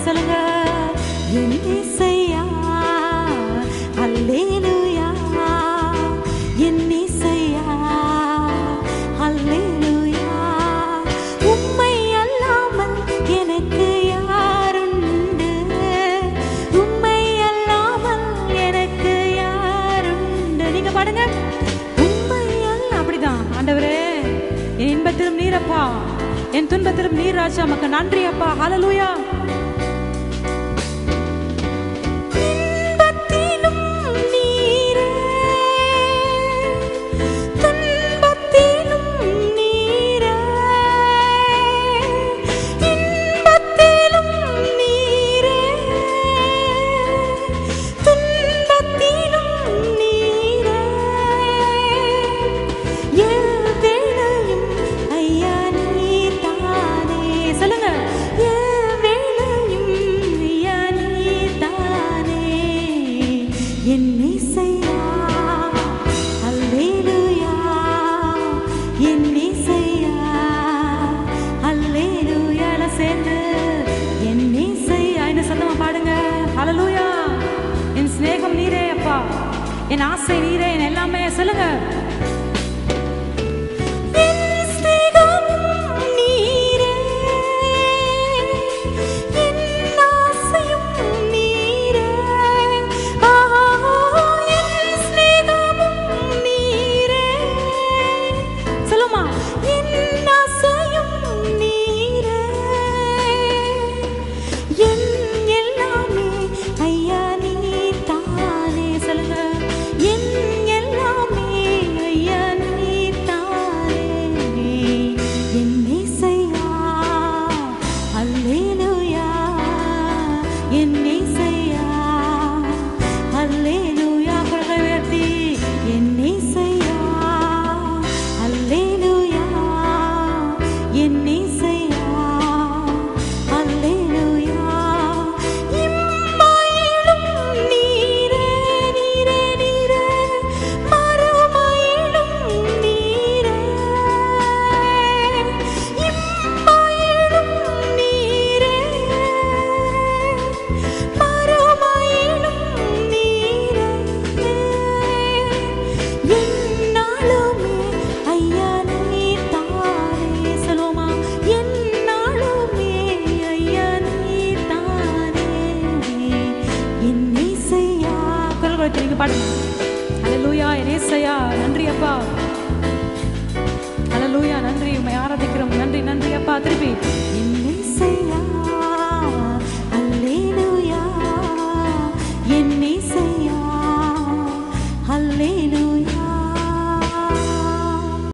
சொல்லுங்க. என் இசையா அல்லேலூயா, என் இசையா அல்லேலூயா. உம்மை அல்லாமல் எனக்கு யாருண்டு, உம்மை அல்லாமல் எனக்கு யாருண்டு. நீங்க பாடுங்க. உம்மை அல்ல. அப்படிதான் ஆண்டவரே, என் இன்பத்திலும் நீரப்பா, என் துன்பத்திலும் நீர் ராஜா. மக்க நன்றி அப்பா. ஹல்லேலூயா. என் இசையா அல்லேலூயா, என் இசையா அல்லேலூயா. எல்லாம் சேர்ந்து என் இசையா என்ன சத்தமா பாடுங்க. ஹல்லேலூயா. என் சிநேகம் நீரே அப்பா, என் ஆசை நீரே, என் எல்லாமே. சொல்லுங்க. ஹல்லேலூயா. என் இயேசையா நன்றி அப்பா. ஹல்லேலூயா. நன்றி, உம்மை ஆராதிக்கிறோம். நன்றி நன்றி அப்பா. திருப்பி